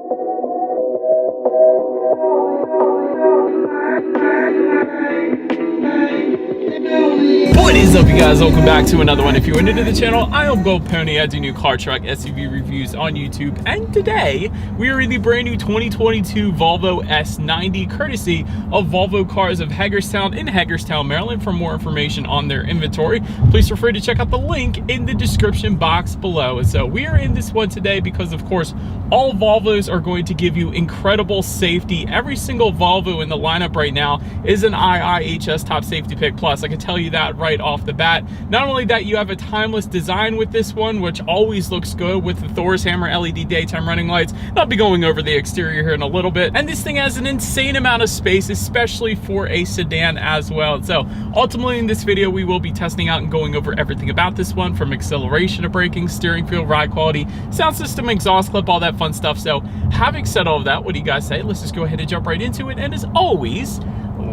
What is up, you guys? Welcome back to another one. If you're new to the channel, I am Gold Pony. I do new car, truck, SUV reviews on YouTube, and today we are in the brand new 2022 Volvo S90, courtesy of Volvo Cars of Hagerstown in Hagerstown, Maryland. For more information on their inventory, please feel free to check out the link in the description box below. So we are in this one today because, of course, all Volvos are going to give you incredible safety. Every single Volvo in the lineup right now is an IIHS Top Safety Pick Plus. I can tell you that right off the bat. Not only that, you have a timeless design with this one, which always looks good with the Thor's Hammer LED daytime running lights. I'll be going over the exterior here in a little bit. And this thing has an insane amount of space, especially for a sedan as well. So ultimately in this video, we will be testing out and going over everything about this one, from acceleration to braking, steering feel, ride quality, sound system, exhaust clip, all that fun stuff. So having said all of that, what do you guys say? Let's just go ahead and jump right into it. And as always,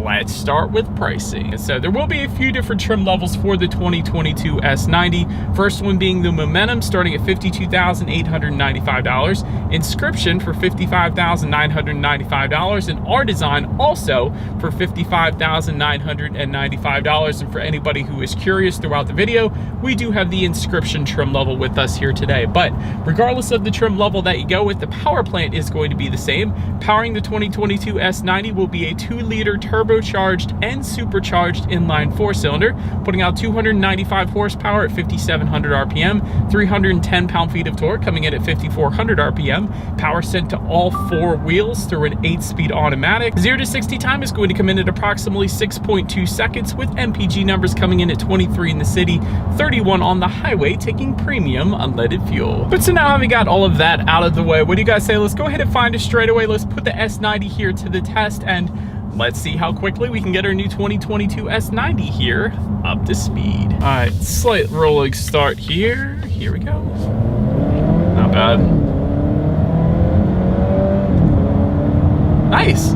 let's start with pricing. So there will be a few different trim levels for the 2022 S90. First one being the Momentum, starting at $52,895. Inscription for $55,995. And our Design also for $55,995. And for anybody who is curious throughout the video, we do have the Inscription trim level with us here today. But regardless of the trim level that you go with, the power plant is going to be the same. Powering the 2022 S90 will be a 2-liter turbocharged and supercharged inline 4-cylinder, putting out 295 horsepower at 5,700 RPM, 310 pound-feet of torque, coming in at 5,400 RPM. Power sent to all 4 wheels through an 8-speed automatic. 0 to 60 time is going to come in at approximately 6.2 seconds, with MPG numbers coming in at 23 in the city, 31 on the highway, taking premium unleaded fuel. But so now, having got all of that out of the way, what do you guys say? Let's go ahead and find it straight away. Let's put the S90 here to the test, and let's see how quickly we can get our new 2022 S90 here up to speed. All right, slight rolling start here. Here we go. Not bad. Nice.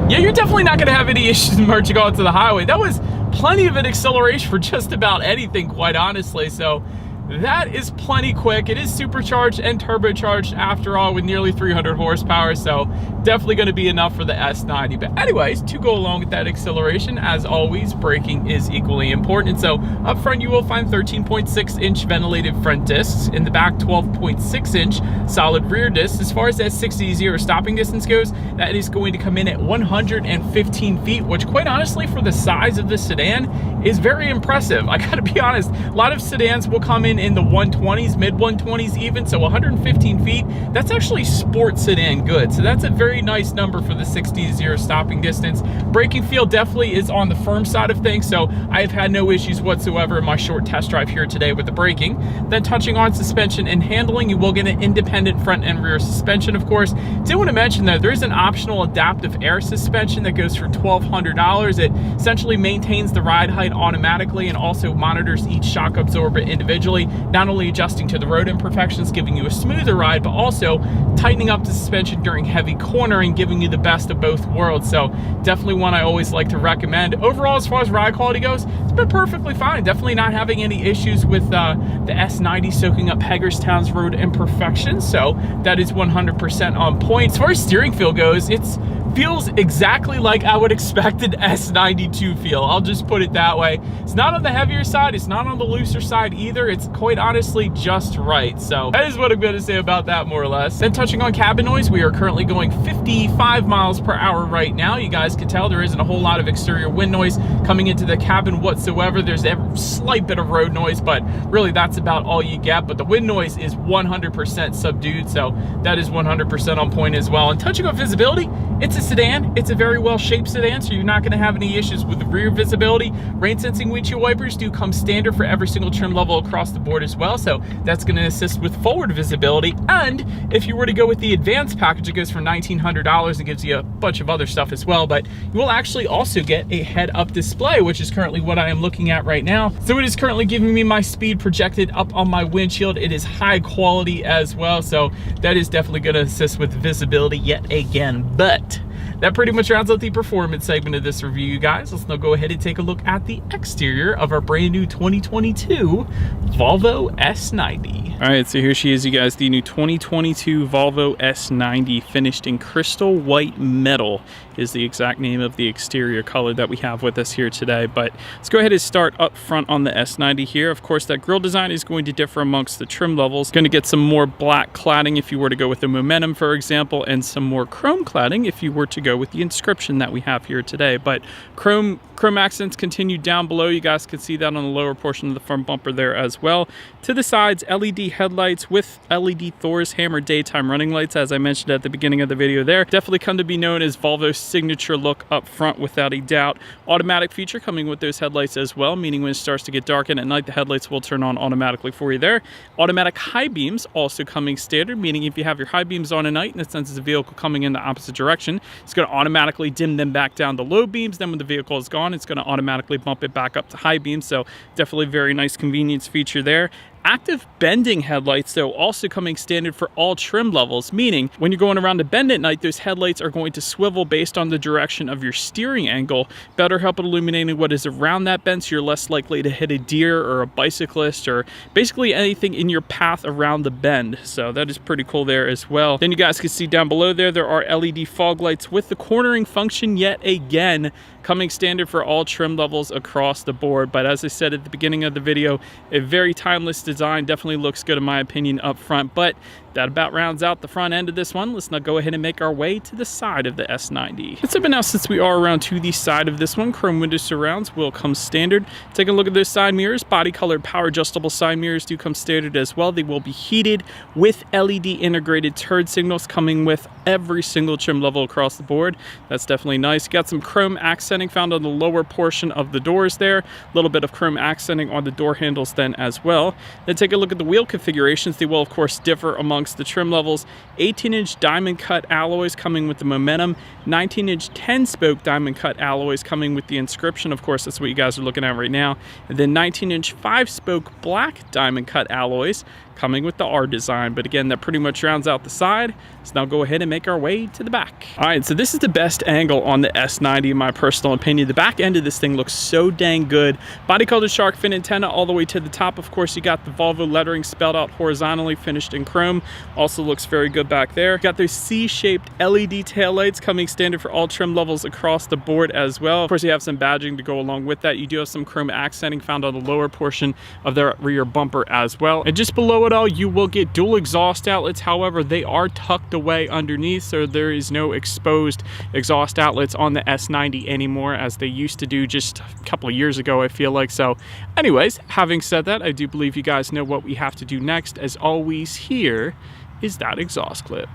Yeah, you're definitely not gonna have any issues merging onto the highway. That was plenty of an acceleration for just about anything, quite honestly. So that is plenty quick. It is supercharged and turbocharged after all, with nearly 300 horsepower, so definitely going to be enough for the S90. But anyways, to go along with that acceleration, as always, braking is equally important. So up front, you will find 13.6-inch ventilated front discs. In the back, 12.6-inch solid rear discs. As far as that 60-0 stopping distance goes, that is going to come in at 115 feet, which quite honestly, for the size of this sedan, is very impressive. I gotta be honest, a lot of sedans will come in the 120s, mid 120s even, so 115 feet, that's actually sport sedan good. So that's a very nice number for the 60-0 stopping distance. Braking feel definitely is on the firm side of things, so I've had no issues whatsoever in my short test drive here today with the braking. Then touching on suspension and handling, you will get an independent front and rear suspension, of course. Did want to mention that there is an optional adaptive air suspension that goes for $1,200. It essentially maintains the ride height automatically and also monitors each shock absorber individually, not only adjusting to the road imperfections, giving you a smoother ride, but also tightening up the suspension during heavy cornering, giving you the best of both worlds. So definitely one I always like to recommend. Overall, as far as ride quality goes, it's been perfectly fine. Definitely not having any issues with the S90 soaking up Hagerstown's road imperfections, so that is 100% on point. As far as steering feel goes, it feels exactly like I would expect an S90 to feel. I'll just put it that way. It's not on the heavier side, it's not on the looser side either. It's quite honestly just right. So that is what I'm going to say about that, more or less. Then touching on cabin noise, we are currently going 55 miles per hour right now. You guys can tell there isn't a whole lot of exterior wind noise coming into the cabin whatsoever. There's a slight bit of road noise, but really that's about all you get. But the wind noise is 100% subdued, so that is 100% on point as well. And touching on visibility, it's a sedan. It's a very well shaped sedan, so you're not going to have any issues with the rear visibility. Rain sensing windshield wipers do come standard for every single trim level across the board as well, so that's going to assist with forward visibility. And if you were to go with the advanced package, it goes for $1,900 and gives you a bunch of other stuff as well, but you will actually also get a head-up display, which is currently what I am looking at right now. So it is currently giving me my speed projected up on my windshield. It is high quality as well, so that is definitely going to assist with visibility yet again. But that pretty much rounds out the performance segment of this review, you guys. Let's now go ahead and take a look at the exterior of our brand new 2022 Volvo S90. All right, so here she is, you guys, the new 2022 Volvo S90, finished in crystal white metal is the exact name of the exterior color that we have with us here today. But let's go ahead and start up front on the S90 here. Of course, that grille design is going to differ amongst the trim levels. Going to get some more black cladding if you were to go with the Momentum, for example, and some more chrome cladding if you were to go with the Inscription that we have here today. But chrome accents continue down below. You guys can see that on the lower portion of the front bumper there as well. To the sides, LED headlights with LED Thor's hammer daytime running lights, as I mentioned at the beginning of the video there. Definitely come to be known as Volvo's signature look up front without a doubt. Automatic feature coming with those headlights as well, meaning when it starts to get dark and at night, the headlights will turn on automatically for you there. Automatic high beams also coming standard, meaning if you have your high beams on at night and it senses the vehicle coming in the opposite direction, it's going to automatically dim them back down to low beams. Then when the vehicle is gone, it's going to automatically bump it back up to high beams. So definitely very nice convenience feature there. Active bending headlights, though, also coming standard for all trim levels, meaning when you're going around a bend at night, those headlights are going to swivel based on the direction of your steering angle, better help at illuminating what is around that bend, so you're less likely to hit a deer or a bicyclist or basically anything in your path around the bend. So that is pretty cool there as well. Then you guys can see down below there are LED fog lights with the cornering function yet again, coming standard for all trim levels across the board. But as I said at the beginning of the video, a very timeless design, definitely looks good in my opinion up front. But that about rounds out the front end of this one. Let's now go ahead and make our way to the side of the S90. Let's open now, since we are around to the side of this one. Chrome window surrounds will come standard. Take a look at those side mirrors. Body colored power adjustable side mirrors do come standard as well. They will be heated with LED integrated turn signals coming with every single trim level across the board. That's definitely nice. Got some chrome accenting found on the lower portion of the doors there. A little bit of chrome accenting on the door handles then as well. Then take a look at the wheel configurations. They will of course differ amongst the trim levels. 18-inch diamond cut alloys coming with the Momentum, 19-inch 10-spoke diamond cut alloys coming with the Inscription. Of course, that's what you guys are looking at right now. And then 19-inch 5-spoke black diamond cut alloys coming with the R design. But again, that pretty much rounds out the side. So now go ahead and make our way to the back. All right, so this is the best angle on the S90 in my personal opinion. The back end of this thing looks so dang good. Body colored shark fin antenna all the way to the top. Of course, you got the Volvo lettering spelled out horizontally, finished in chrome. Also looks very good back there. Got those C-shaped LED taillights coming standard for all trim levels across the board as well. Of course, you have some badging to go along with that. You do have some chrome accenting found on the lower portion of the rear bumper as well. And just below it all, you will get dual exhaust outlets. However, they are tucked away underneath, so there is no exposed exhaust outlets on the S90 anymore, as they used to do just a couple of years ago, I feel like. So anyways, having said that, I do believe you guys know what we have to do next. As always, here is that exhaust clip.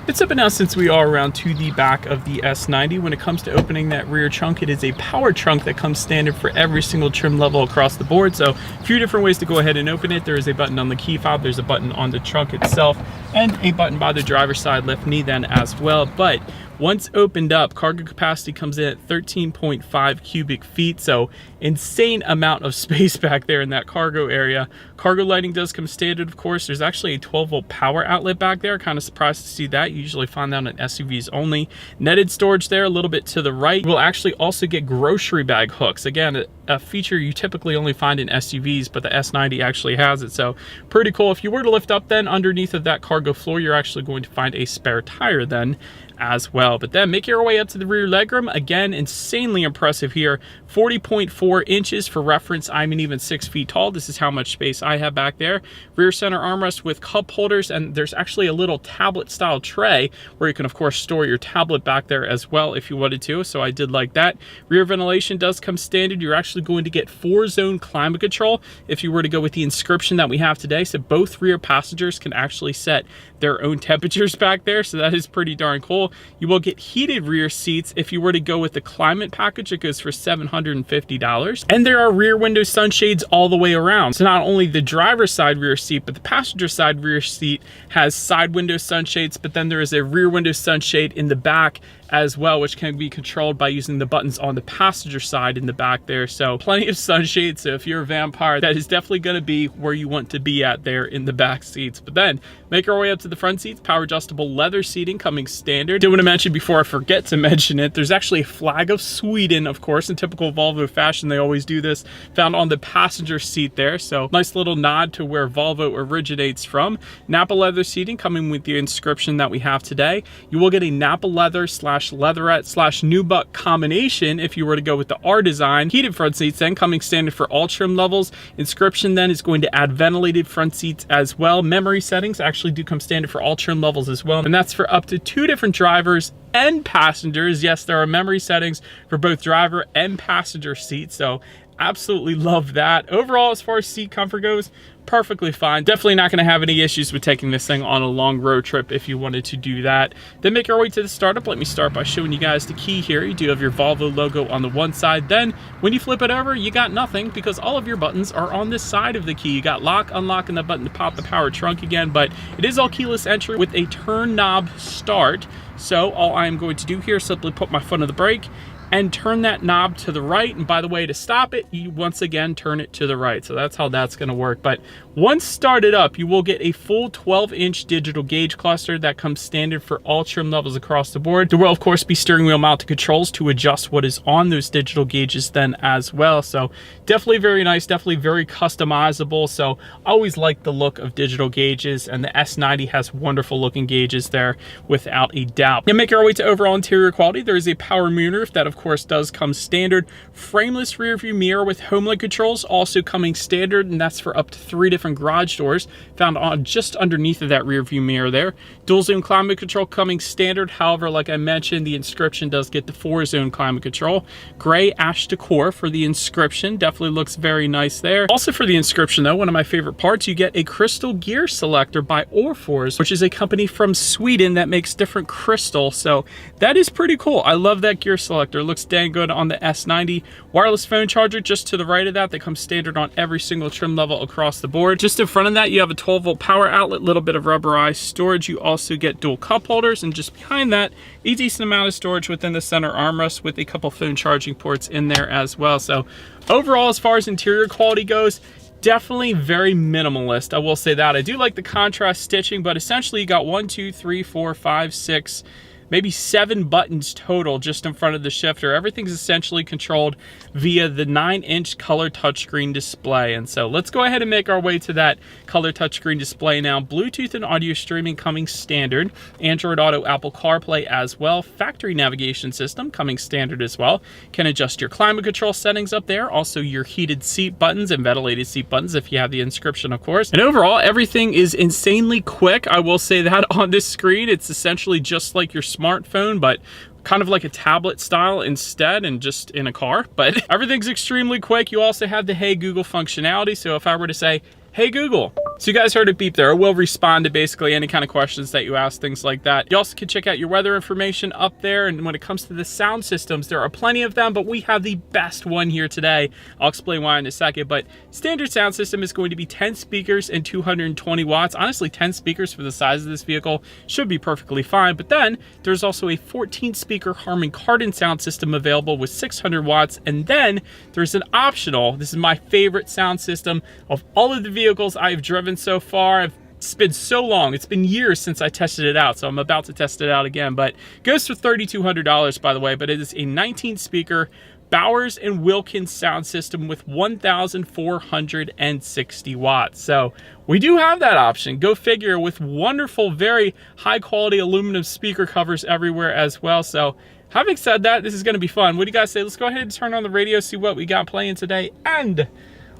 It's up and now, since we are around to the back of the S90. When it comes to opening that rear trunk, it is a power trunk that comes standard for every single trim level across the board. So a few different ways to go ahead and open it. There is a button on the key fob, there's a button on the trunk itself, and a button by the driver's side left knee then as well. But once opened up, cargo capacity comes in at 13.5 cubic feet, so insane amount of space back there in that cargo area. Cargo lighting does come standard, of course. There's actually a 12-volt power outlet back there. Kind of surprised to see that. You usually find that on SUVs only. Netted storage there a little bit to the right. We'll actually also get grocery bag hooks. Again, a feature you typically only find in SUVs, but the S90 actually has it, so pretty cool. If you were to lift up then underneath of that cargo floor, you're actually going to find a spare tire then as well. But then make your way up to the rear legroom. Again, insanely impressive here. 40.4 inches for reference. I'm an even 6 feet tall. This is how much space I have back there. Rear center armrest with cup holders, and there's actually a little tablet style tray where you can of course store your tablet back there as well if you wanted to, so I did like that. Rear ventilation does come standard. You're actually going to get 4-zone climate control if you were to go with the Inscription that we have today, so both rear passengers can actually set their own temperatures back there, so that is pretty darn cool. You will get heated rear seats if you were to go with the Climate package. It goes for $750. And there are rear window sunshades all the way around. So not only the driver's side rear seat, but the passenger side rear seat has side window sunshades, but then there is a rear window sunshade in the back as well, which can be controlled by using the buttons on the passenger side in the back there. So plenty of sunshade. So if you're a vampire, that is definitely going to be where you want to be at there in the back seats. But then make our way up to the front seats. Power adjustable leather seating coming standard. Did want to mention before I forget to mention it, there's actually a flag of Sweden, of course, in typical Volvo fashion. They always do this, found on the passenger seat there. So nice little nod to where Volvo originates from. Napa leather seating coming with the inscription that we have today. You will get a Napa leather / leatherette / nubuck combination if you were to go with the R design. Heated front seats then coming standard for all trim levels. Inscription then is going to add ventilated front seats as well. Memory settings actually do come standard for all trim levels as well, and that's for up to 2 different drivers and passengers. Yes, there are memory settings for both driver and passenger seats, so absolutely love that. Overall, as far as seat comfort goes, perfectly fine. Definitely not going to have any issues with taking this thing on a long road trip if you wanted to do that. Then make our way to the startup. Let me start by showing you guys the key here. You do have your Volvo logo on the one side. Then when you flip it over, you got nothing because all of your buttons are on this side of the key. You got lock, unlock, and the button to pop the power trunk again, but it is all keyless entry with a turn knob start. So all I'm going to do here is simply put my foot on the brake and turn that knob to the right. And by the way, to stop it, you once again turn it to the right. So that's how that's going to work. But once started up, you will get a full 12-inch digital gauge cluster that comes standard for all trim levels across the board. There will, of course, be steering wheel mounted controls to adjust what is on those digital gauges then as well. So definitely very nice, definitely very customizable. So I always like the look of digital gauges, and the S90 has wonderful looking gauges there without a doubt. And make our way to overall interior quality. There is a power moonroof that, of course, does come standard. Frameless rear view mirror with HomeLink controls also coming standard, and that's for up to 3 different garage doors found on just underneath of that rear view mirror there. Dual zone climate control coming standard. However, like I mentioned, the inscription does get the 4-zone climate control. Gray ash decor for the inscription. Definitely looks very nice there. Also for the inscription though, one of my favorite parts, you get a crystal gear selector by Orfors, which is a company from Sweden that makes different crystal. So that is pretty cool. I love that gear selector. It looks dang good on the S90. Wireless phone charger just to the right of that. That comes standard on every single trim level across the board. Just in front of that, you have a 12-volt power outlet, little bit of rubberized storage. You also get dual cup holders, and just behind that, a decent amount of storage within the center armrest with a couple phone charging ports in there as well. So overall, as far as interior quality goes, definitely very minimalist. I will say that. I do like the contrast stitching, but essentially you got 1, 2, 3, 4, 5, 6, maybe 7 buttons total just in front of the shifter. Everything's essentially controlled via the 9-inch color touchscreen display. And so let's go ahead and make our way to that color touchscreen display now. Bluetooth and audio streaming coming standard. Android Auto, Apple CarPlay as well. Factory navigation system coming standard as well. Can adjust your climate control settings up there. Also your heated seat buttons and ventilated seat buttons if you have the inscription, of course. And overall, everything is insanely quick. I will say that on this screen, it's essentially just like your smartphone, but kind of like a tablet style instead, and just in a car. But everything's extremely quick. You also have the Hey Google functionality. So if I were to say, Hey Google. So you guys heard it beep there. It will respond to basically any kind of questions that you ask, things like that. You also can check out your weather information up there. And when it comes to the sound systems, there are plenty of them, but we have the best one here today. I'll explain why in a second, but standard sound system is going to be 10 speakers and 220 watts. Honestly, 10 speakers for the size of this vehicle should be perfectly fine. But then there's also a 14 speaker Harman Kardon sound system available with 600 watts. And then there's an optional, this is my favorite sound system of all of the vehicles I've driven so far. It's been so long. It's been years since I tested it out, so I'm about to test it out again. But it goes for $3,200, by the way. But it is a 19-speaker Bowers & Wilkins sound system with 1,460 watts. So we do have that option. Go figure, with wonderful, very high-quality aluminum speaker covers everywhere as well. So having said that, this is going to be fun. What do you guys say? Let's go ahead and turn on the radio, see what we got playing today, and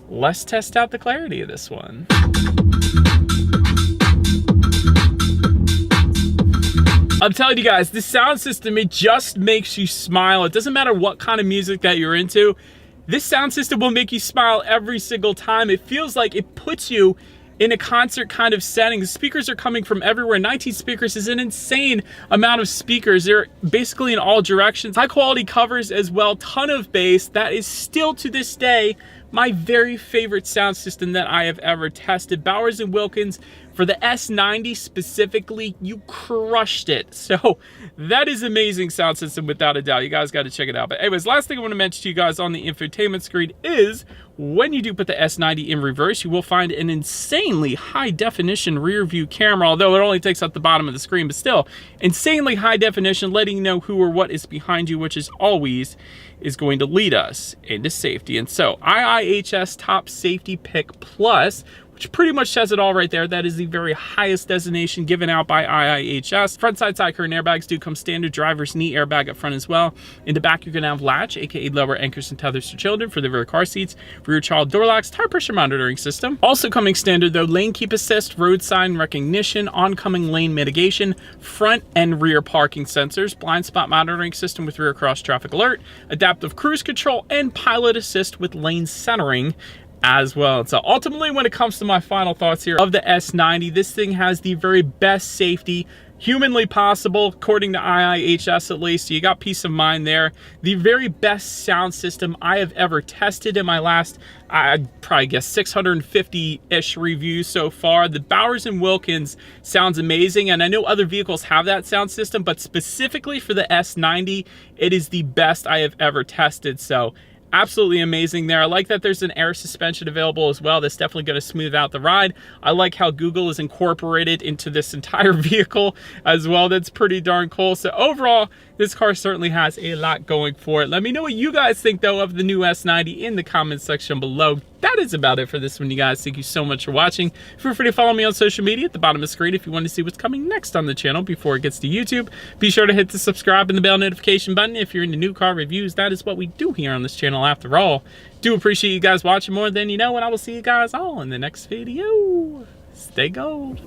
let's test out the clarity of this one. I'm telling you guys, this sound system, it just makes you smile. It doesn't matter what kind of music that you're into. This sound system will make you smile every single time. It feels like it puts you in a concert kind of setting. The speakers are coming from everywhere. 19 speakers is an insane amount of speakers. They're basically in all directions. High quality covers as well, ton of bass. That is still to this day my very favorite sound system that I have ever tested. Bowers & Wilkins, For the S90 specifically, you crushed it. So that is amazing sound system without a doubt. You guys got to check it out. But anyways, last thing I want to mention to you guys on the infotainment screen is when you do put the S90 in reverse, you will find an insanely high definition rear view camera, although it only takes up the bottom of the screen, but still insanely high definition, letting you know who or what is behind you, which is always is going to lead us into safety. And so IIHS Top Safety Pick Plus, which pretty much says it all right there. That is the very highest designation given out by IIHS. Front side curtain airbags do come standard. Driver's knee airbag up front as well. In the back, you're gonna have latch, aka lower anchors and tethers for children for the rear car seats. Rear child door locks, tire pressure monitoring system. Also coming standard though, lane keep assist, road sign recognition, oncoming lane mitigation, front and rear parking sensors, blind spot monitoring system with rear cross traffic alert, adaptive cruise control, and pilot assist with lane centering as well. So ultimately, when it comes to my final thoughts here of the S90, this thing has the very best safety humanly possible, according to IIHS at least. So you got peace of mind there. The very best sound system I have ever tested in my last, I'd probably guess 650-ish reviews so far. The Bowers & Wilkins sounds amazing, and I know other vehicles have that sound system, but specifically for the S90, it is the best I have ever tested. So absolutely amazing there. I like that there's an air suspension available as well. That's definitely going to smooth out the ride. I like how Google is incorporated into this entire vehicle as well. That's pretty darn cool. So overall, this car certainly has a lot going for it. Let me know what you guys think though of the new S90 in the comments section below. That is about it for this one, you guys. Thank you so much for watching. Feel free to follow me on social media at the bottom of the screen if you want to see what's coming next on the channel before it gets to YouTube. Be sure to hit the subscribe and the bell notification button if you're into new car reviews. That is what we do here on this channel after all. Do appreciate you guys watching more than you know, and I will see you guys all in the next video. Stay gold.